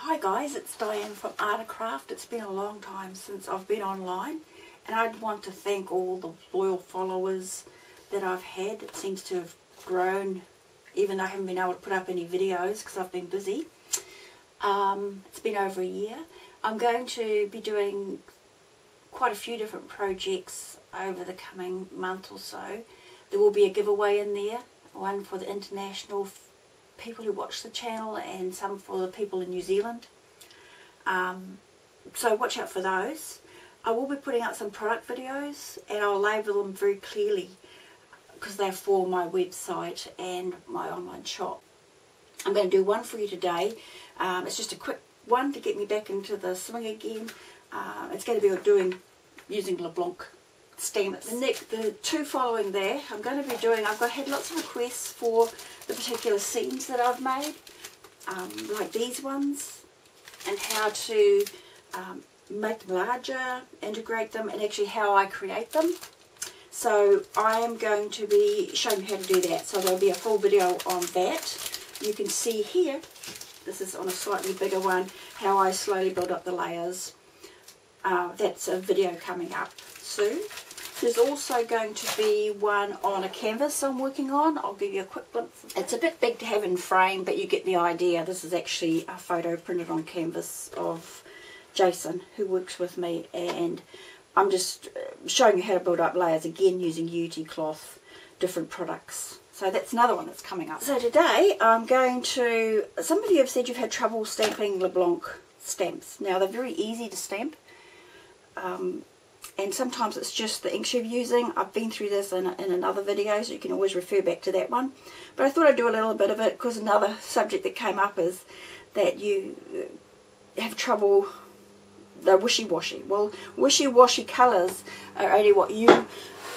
Hi guys, it's Dianne from Art & Craft. It's been a long time since I've been online, and I'd want to thank all the loyal followers that I've had. It seems to have grown, even though I haven't been able to put up any videos because I've been busy. It's been over a year. I'm going to be doing quite a few different projects over the coming month or so. There will be a giveaway in there, one for the international people who watch the channel and some for the people in New Zealand. So watch out for those. I will be putting out some product videos and I'll label them very clearly because they're for my website and my online shop. I'm going to do one for you today. It's just a quick one to get me back into the swing again. It's going to be using La Blanche stamps. The two following there, I've had lots of requests for the particular seams that I've made, like these ones, and how to make them larger, integrate them, and actually how I create them. So I am going to be showing you how to do that. So there'll be a full video on that. You can see here, this is on a slightly bigger one, how I slowly build up the layers. That's a video coming up soon. There's also going to be one on a canvas I'm working on. I'll give you a quick glimpse. It's a bit big to have in frame, but you get the idea. This is actually a photo printed on canvas of Jason, who works with me, and I'm just showing you how to build up layers again using Utee cloth, different products. So that's another one that's coming up. So today I'm going to, some of you have said you've had trouble stamping La Blanche stamps. Now they're very easy to stamp. And sometimes it's just the inks you're using. I've been through this in another video, so you can always refer back to that one. But I thought I'd do a little bit of it because another subject that came up is that you have trouble, they're wishy-washy. Well, wishy-washy colours are only what you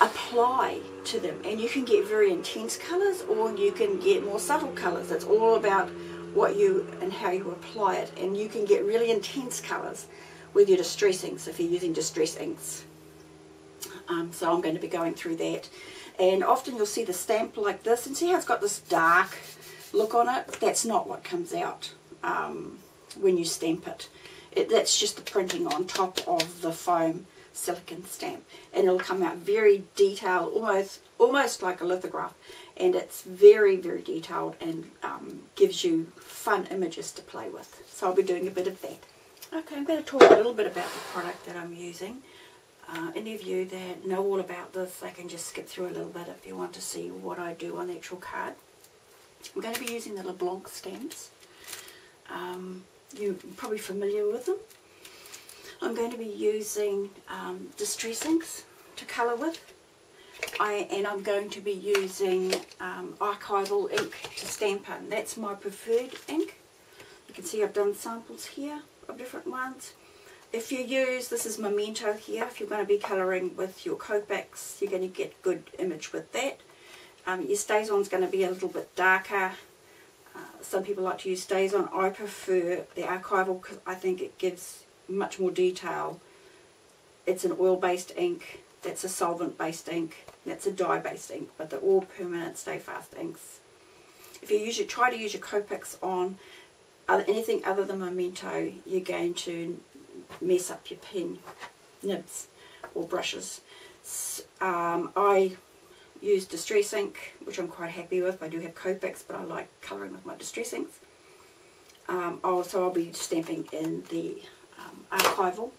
apply to them. And you can get very intense colours or you can get more subtle colours. It's all about what you and how you apply it. And you can get really intense colours with your distress inks if you're using distress inks. So I'm going to be going through that, and often you'll see the stamp like this and see how it's got this dark look on it. That's not what comes out when you stamp it. That's just the printing on top of the foam silicone stamp, and it'll come out very detailed, almost like a lithograph, and it's very, very detailed and gives you fun images to play with. So I'll be doing a bit of that. Okay, I'm going to talk a little bit about the product that I'm using. Any of you that know all about this, they can just skip through a little bit if you want to see what I do on the actual card. I'm going to be using the La Blanche stamps. You're probably familiar with them. I'm going to be using distress inks to colour with. And I'm going to be using archival ink to stamp in. That's my preferred ink. You can see I've done samples here of different ones. If you use, this is Memento here, if you're going to be colouring with your Copics, you're going to get good image with that. Your StazOn is going to be a little bit darker. Some people like to use StazOn. I prefer the archival because I think it gives much more detail. It's an oil-based ink, that's a solvent-based ink, that's a dye-based ink, but they're all permanent, stay-fast inks. If you try to use your Copics on anything other than Memento, you're going to mess up your pen nibs or brushes. I use distress ink, which I'm quite happy with. I do have Copics, but I like colouring with my distress inks. Also, I'll be stamping in the archival.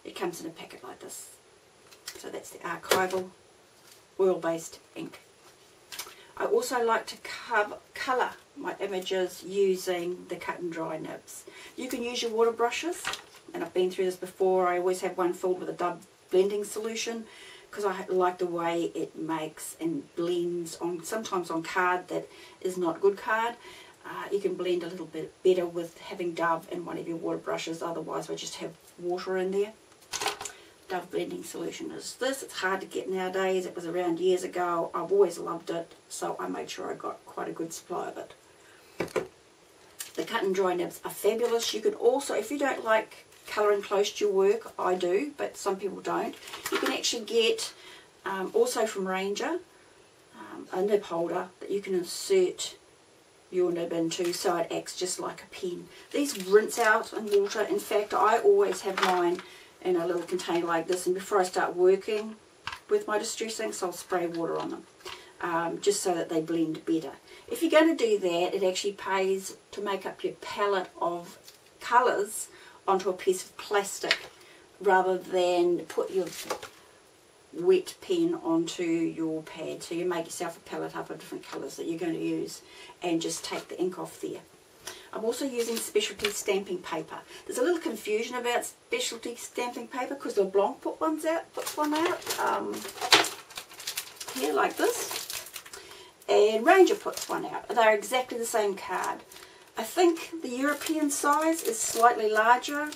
It comes in a packet like this. So that's the archival oil-based ink. I also like to colour my images using the cut and dry nibs. You can use your water brushes, and I've been through this before. I always have one filled with a Dove blending solution because I like the way it makes and blends on, sometimes on card that is not good card. You can blend a little bit better with having Dove in one of your water brushes, otherwise I just have water in there. Dove blending solution is this. It's hard to get nowadays. It was around years ago. I've always loved it, so I made sure I got quite a good supply of it. The cut and dry nibs are fabulous. You can also, if you don't like colouring close to your work, I do, but some people don't, you can actually get, also from Ranger, a nib holder that you can insert your nib into so it acts just like a pen. These rinse out in water. In fact, I always have mine in a little container like this, and before I start working with my distress inks, I'll spray water on them, just so that they blend better. If you're going to do that, it actually pays to make up your palette of colours onto a piece of plastic rather than put your wet pen onto your pad. So you make yourself a palette up of different colours that you're going to use and just take the ink off there. I'm also using specialty stamping paper. There's a little confusion about specialty stamping paper because La Blanche puts one out here like this, and Ranger puts one out. They're exactly the same card. I think the European size is slightly larger.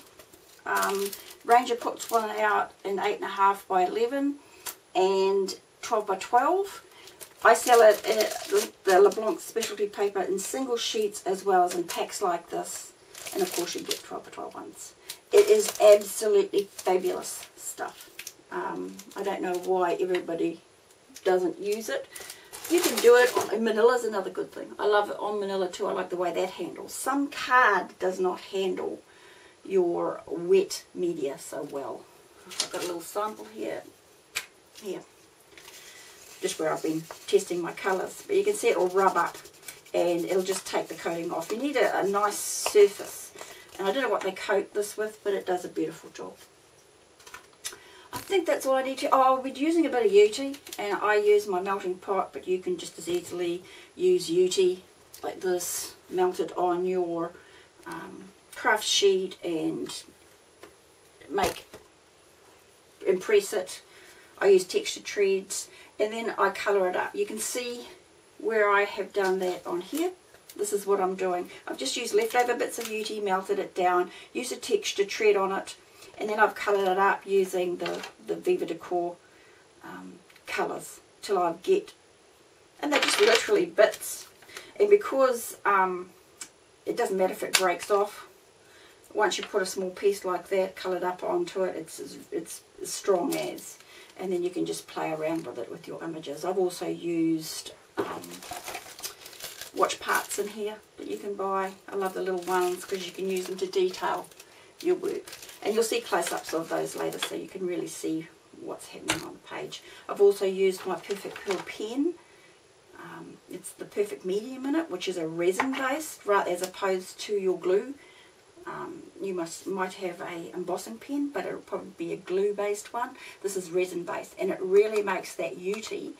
Ranger puts one out in 8.5 by 11 and 12 by 12. I sell it the La Blanche specialty paper in single sheets as well as in packs like this, and of course you get 12 by 12 ones. It is absolutely fabulous stuff. I don't know why everybody doesn't use it. You can do it on manila is another good thing. I love it on manila too. I like the way that handles. Some card does not handle your wet media so well. I've got a little sample here, just where I've been testing my colours, but you can see it will rub up and it'll just take the coating off. You need a nice surface, and I don't know what they coat this with, but it does a beautiful job. I think that's all I need to. Oh, I'll be using a bit of Utee, and I use my melting pot, but you can just as easily use Utee like this, melt it on your craft sheet and impress it. I use textured treads, and then I colour it up. You can see where I have done that on here. This is what I'm doing. I've just used leftover bits of Utee, melted it down, used a texture tread on it, and then I've coloured it up using the Viva Decor colours till I get, and they're just literally bits. And because it doesn't matter if it breaks off, once you put a small piece like that coloured up onto it, it's as strong as. And then you can just play around with it with your images. I've also used watch parts in here that you can buy. I love the little ones because you can use them to detail your work. And you'll see close-ups of those later so you can really see what's happening on the page. I've also used my Perfect Pearl pen. It's the Perfect Medium in it, which is a resin based, right, as opposed to your glue. You might have a embossing pen, but it'll probably be a glue based one. This is resin based, and it really makes that Utee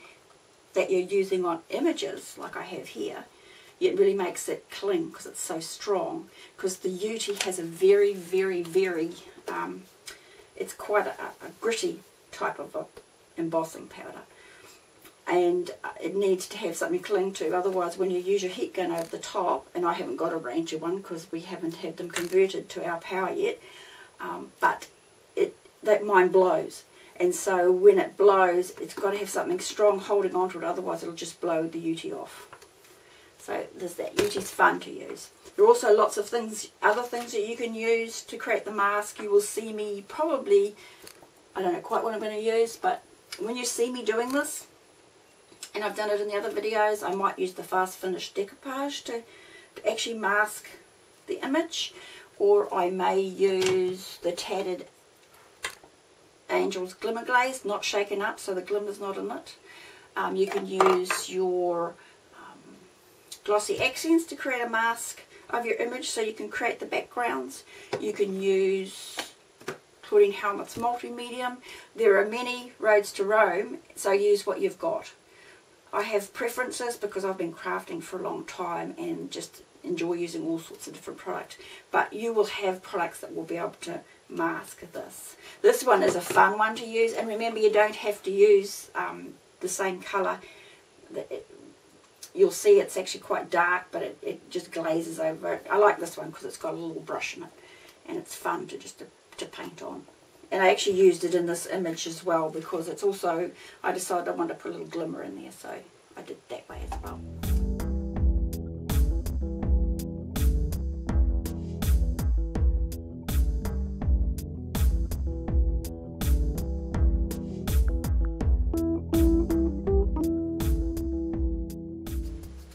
that you're using on images like I have here, it really makes it cling because it's so strong, because the Utee has a very, very, very it's quite a gritty type of embossing powder, and it needs to have something to cling to. Otherwise, when you use your heat gun over the top, and I haven't got a Ranger one because we haven't had them converted to our power yet, but that mine blows, and so when it blows, it's got to have something strong holding onto it. Otherwise, it'll just blow the Utee off. So there's that. Utee's fun to use. There are also lots of things, other things that you can use to create the mask. You will see me probably, I don't know quite what I'm going to use, but when you see me doing this, and I've done it in the other videos, I might use the fast finish decoupage to actually mask the image, or I may use the Tattered Angels Glimmer Glaze, not shaken up so the glimmer's not in it. You can use your glossy accents to create a mask of your image so you can create the backgrounds. You can use Claudine Helmut's multimedia. There are many roads to Rome, so use what you've got. I have preferences because I've been crafting for a long time and just enjoy using all sorts of different products, but you will have products that will be able to mask this. This one is a fun one to use, and remember, you don't have to use the same colour. You'll see it's actually quite dark, but it just glazes over it. I like this one because it's got a little brush in it, and it's fun to just to paint on. And I actually used it in this image as well because it's also, I decided I wanted to put a little glimmer in there, so I did that way as well.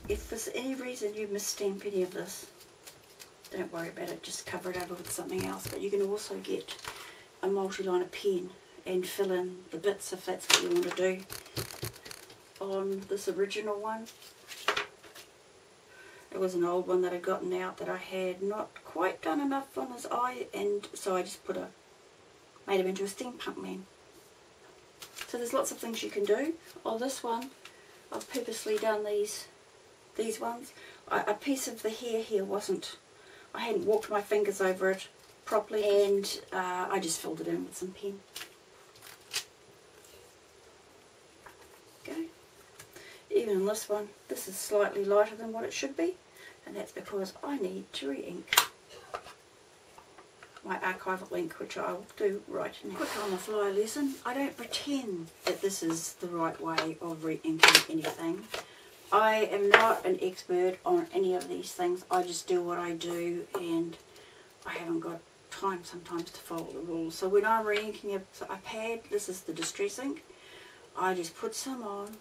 If for any reason you misstamp any of this, don't worry about it, just cover it over with something else. But you can also get a multi-liner pen and fill in the bits if that's what you want to do. On this original one, it was an old one that I'd gotten out that I had not quite done enough on his eye, and so I just made him into a steampunk man. So there's lots of things you can do. On this one, I've purposely done these ones. A piece of the hair here I hadn't walked my fingers over it properly, and I just filled it in with some pen. Okay. Even in this one, this is slightly lighter than what it should be, and that's because I need to re-ink my archival ink, which I'll do right now. Quick on the fly lesson. I don't pretend that this is the right way of re-inking anything. I am not an expert on any of these things. I just do what I do, and I haven't got time sometimes to follow the rules. So when I'm re-inking a pad, this is the Distress ink, I just put some on,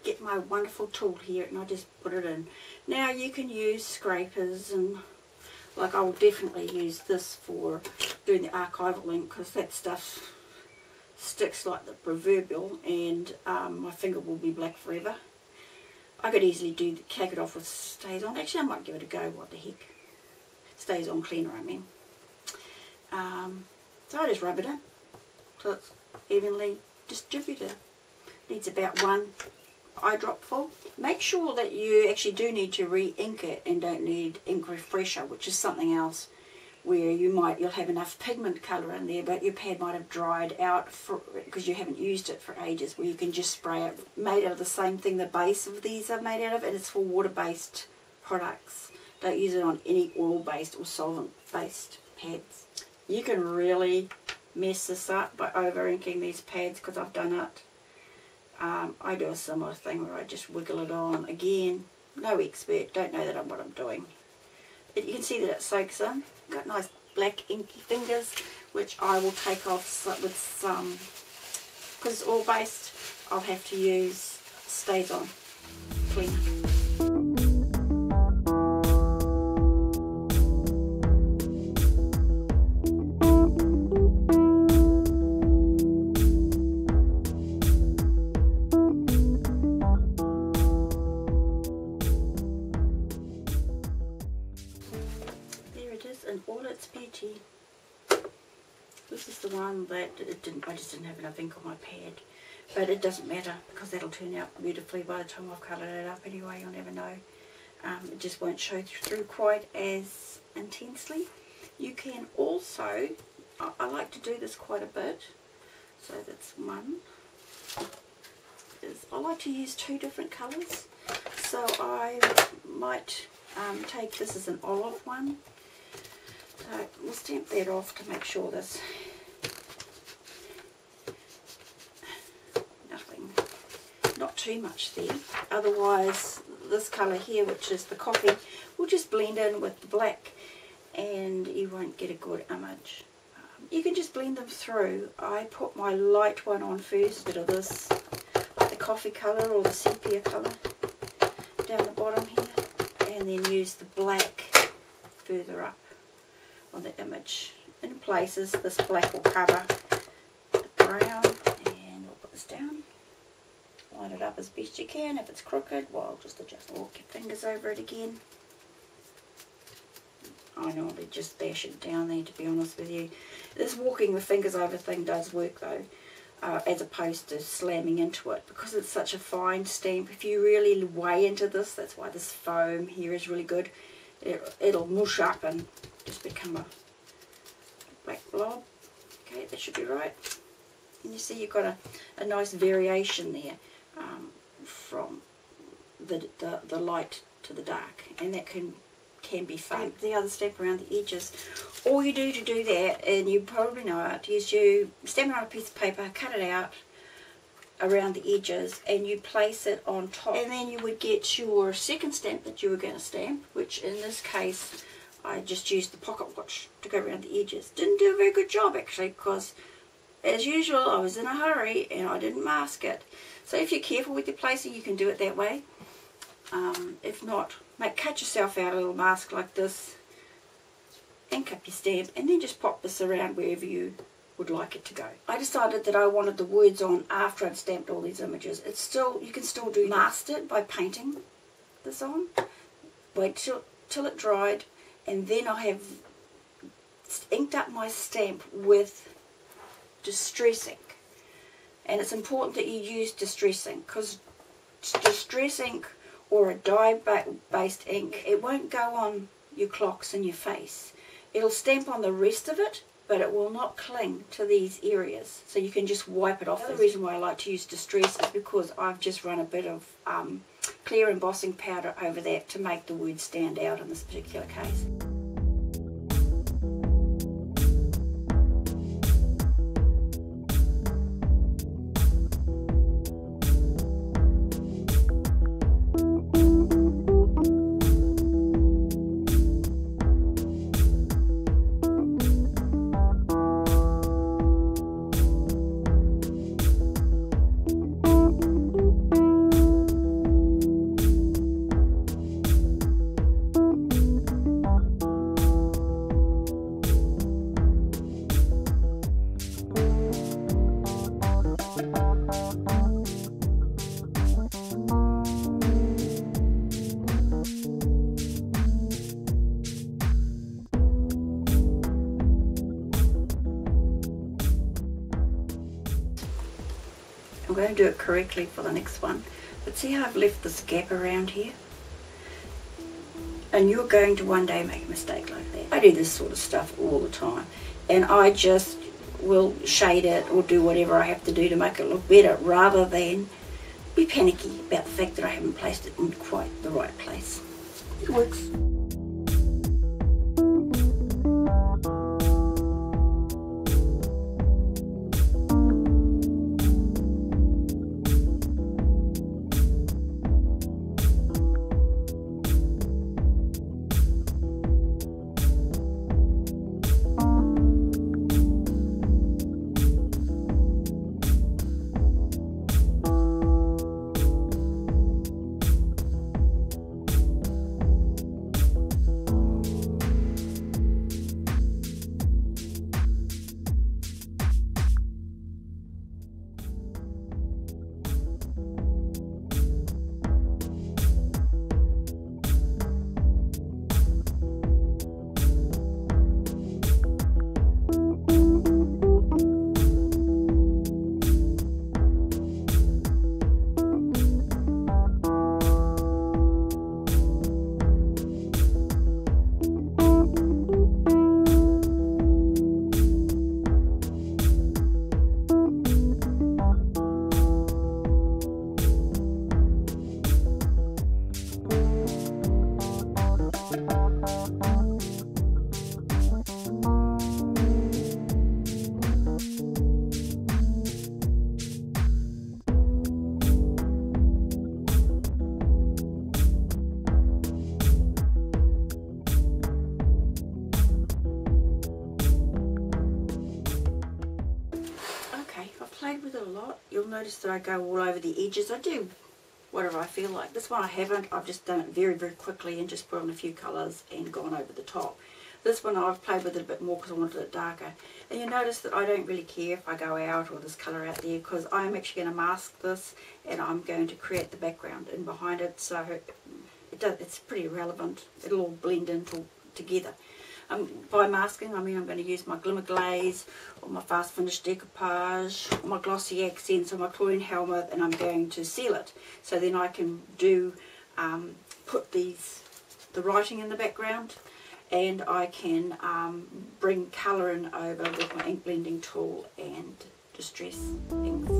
get my wonderful tool here, and I just put it in. Now you can use scrapers, and like I will definitely use this for doing the archival ink, because that stuff sticks like the proverbial, and my finger will be black forever. I could easily take it off with Stays On. Actually, I might give it a go. What the heck? Stays On cleaner, I mean. So I just rub it in so it's evenly distributed. Needs about 1 eyedrop full. Make sure that you actually do need to re-ink it and don't need ink refresher, which is something else where you'll have enough pigment colour in there, but your pad might have dried out because you haven't used it for ages, where you can just spray it. Made out of the same thing the base of these are made out of, and it's for water-based products. Don't use it on any oil-based or solvent-based pads. You can really mess this up by over-inking these pads, because I've done it. I do a similar thing where I just wiggle it on. Again, no expert, don't know what I'm doing. But you can see that it soaks in. Got nice black inky fingers, which I will take off with some, because it's oil based, I'll have to use Stays On cleaner. In all its beauty. This is the one that I just didn't have enough ink on my pad, but it doesn't matter, because that'll turn out beautifully by the time I've coloured it up anyway. You'll never know. It just won't show through quite as intensely. You can also, I like to do this quite a bit, so that's one. I like to use 2 different colours, so I might take this as an olive one. So we'll stamp that off to make sure there's not too much there. Otherwise, this colour here, which is the coffee, will just blend in with the black, and you won't get a good image. You can just blend them through. I put my light one on first, a bit of this, the coffee colour or the sepia colour down the bottom here, and then use the black further up on the image. In places, this black will cover the brown, and we'll put this down. Line it up as best you can. If it's crooked, well, just adjust, walk your fingers over it again. I normally just bash it down there, to be honest with you. This walking the fingers over thing does work though, as opposed to slamming into it, because it's such a fine stamp. If you really weigh into this, that's why this foam here is really good. It'll mush up and just become a black blob. Okay, that should be right. And you see you've got a nice variation there from the light to the dark, and that can be fun. The other step around the edges, all you do to do that, and you probably know it, is you stamp it on a piece of paper, cut it out around the edges, and you place it on top, and then you would get your second stamp that you were going to stamp, which in this case I just used the pocket watch to go around the edges. Didn't do a very good job actually, because as usual I was in a hurry and I didn't mask it. So if you're careful with your placing, you can do it that way. If not, cut yourself out a little mask like this, ink up your stamp, and then just pop this around wherever you would like it to go. I decided that I wanted the words on after I'd stamped all these images. It's still, you can still do mask it by painting this on. Wait till it dried, and then I have inked up my stamp with Distress ink. And it's important that you use Distress ink, because Distress ink or a dye-based ink, it won't go on your clocks and your face. It'll stamp on the rest of it, but it will not cling to these areas, so you can just wipe it off. The reason why I like to use Distress is because I've just run a bit of clear embossing powder over that to make the words stand out in this particular case. I'm going to do it correctly for the next one, but see how I've left this gap around here? And you're going to one day make a mistake like that. I do this sort of stuff all the time, and I just will shade it or do whatever I have to do to make it look better, rather than be panicky about the fact that I haven't placed it in quite the right place. It works. Played with it a lot. You'll notice that I go all over the edges. I do whatever I feel like. This one I haven't. I've just done it very, very quickly and just put on a few colours and gone over the top. This one I've played with it a bit more because I wanted it darker. And you notice that I don't really care if I go out or this colour out there, because I'm actually going to mask this and I'm going to create the background in behind it, so it's pretty irrelevant. It'll all blend in together. By masking, I mean I'm going to use my Glimmer Glaze or my Fast Finish Decoupage or my Glossy Accents or my Chlorine Helmet, and I'm going to seal it. So then I can do put the writing in the background, and I can bring colour in over with my ink blending tool and Distress Inks.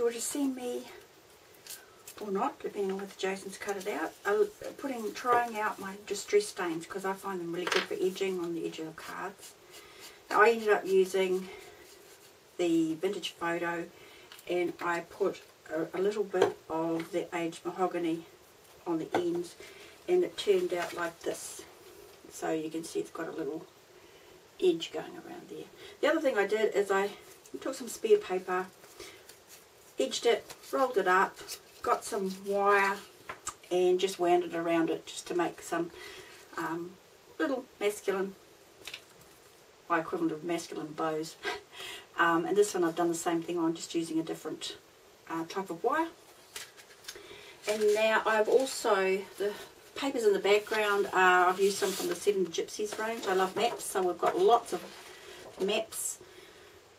you were to see me, or not, depending on whether Jason's cut it out, trying out my distress stains, because I find them really good for edging on the edge of the cards. Now, I ended up using the vintage photo, and I put a little bit of the aged mahogany on the ends, and it turned out like this. So you can see it's got a little edge going around there. The other thing I did is I took some spare paper, edged it, rolled it up, got some wire, and just wound it around it just to make some little masculine, my equivalent of masculine bows. And this one I've done the same thing on, just using a different type of wire. And now I've also, the papers in the background, I've used some from the 7 Gypsies range. I love maps, so we've got lots of maps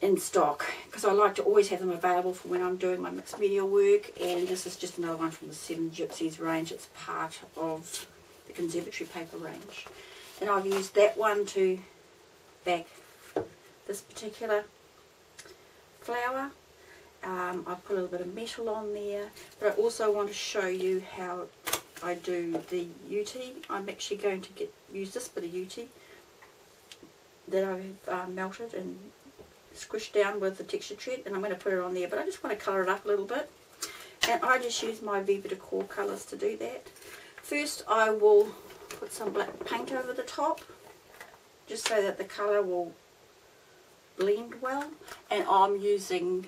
in stock, because I like to always have them available for when I'm doing my mixed media work. And this is just another one from the 7 Gypsies range. It's part of the conservatory paper range, and I've used that one to back this particular flower. I put a little bit of metal on there, but I also want to show you how I do the Utee. I'm actually going to use this bit of Utee that I've melted and squished down with the texture tread, and I'm going to put it on there, but I just want to colour it up a little bit, and I just use my Viva Decor colours to do that. First I will put some black paint over the top, just so that the colour will blend well, and I'm using,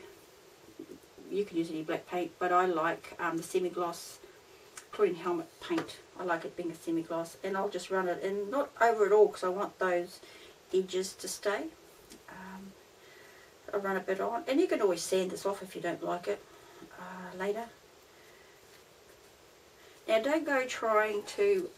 you can use any black paint, but I like the semi-gloss Chlorine Helmet paint. I like it being a semi-gloss, and I'll just run it in, not over it all, because I want those edges to stay. I'll run a bit on, and you can always sand this off if you don't like it later. Now don't go trying to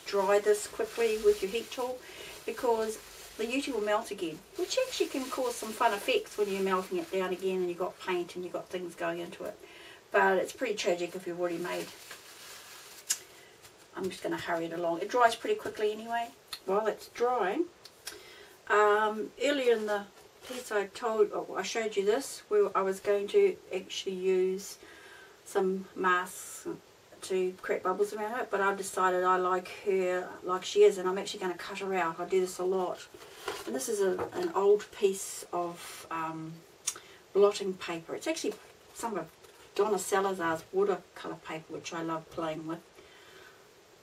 dry this quickly with your heat tool, because the Utee will melt again, which actually can cause some fun effects when you're melting it down again and you've got paint and you've got things going into it. But it's pretty tragic if you've already made. I'm just going to hurry it along. It dries pretty quickly anyway. While it's drying, earlier in the piece I showed you this, where I was going to actually use some masks to create bubbles around it, but I've decided I like her like she is, and I'm actually going to cut her out. I do this a lot. And this is an old piece of blotting paper. It's actually some of Donna Salazar's watercolour paper, which I love playing with.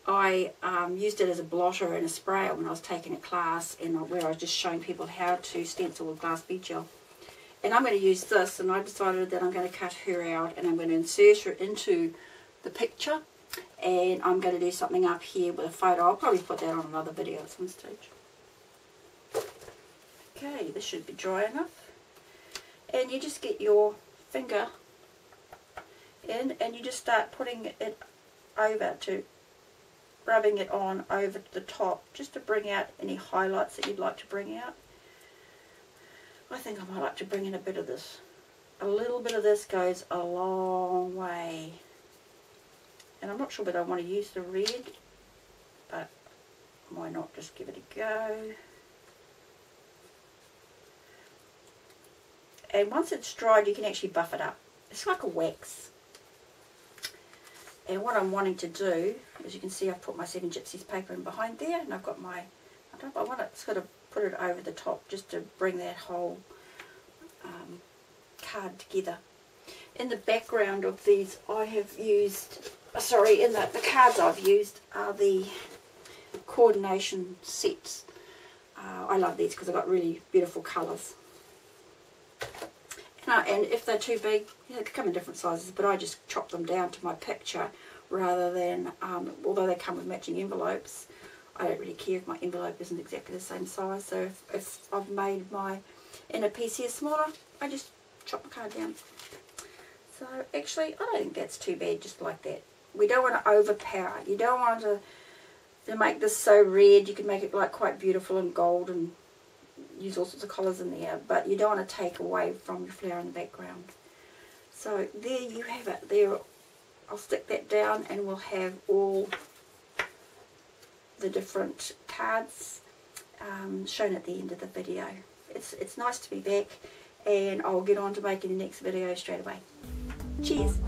I used it as a blotter and a sprayer when I was taking a class, and where I was just showing people how to stencil with glass bead gel. And I'm going to use this, and I decided that I'm going to cut her out, and I'm going to insert her into the picture, and I'm going to do something up here with a photo. I'll probably put that on another video at some stage. Okay, this should be dry enough, and you just get your finger in, and you just start putting it over, to rubbing it on over the top, just to bring out any highlights that you'd like to bring out. I think I might like to bring in a bit of this. A little bit of this goes a long way. And I'm not sure whether I want to use the red, but why not just give it a go. And once it's dried, you can actually buff it up. It's like a wax. And what I'm wanting to do, as you can see, I've put my 7 Gypsies paper in behind there, and I've got my, I want to sort of put it over the top just to bring that whole card together. In the background of these, I have used, sorry, in the cards I've used are the coordination sets. I love these because I've got really beautiful colours. And if they're too big, you know, they come in different sizes, but I just chop them down to my picture rather than, although they come with matching envelopes, I don't really care if my envelope isn't exactly the same size. So if I've made my inner piece here smaller, I just chop the card down. So actually, I don't think that's too bad, just like that. We don't want to overpower. You don't want to make this so red. You can make it like quite beautiful and gold and use all sorts of colours in there, but you don't want to take away from your flower in the background. So there you have it. There, I'll stick that down, and we'll have all the different cards shown at the end of the video. It's nice to be back, and I'll get on to making the next video straight away. Cheers!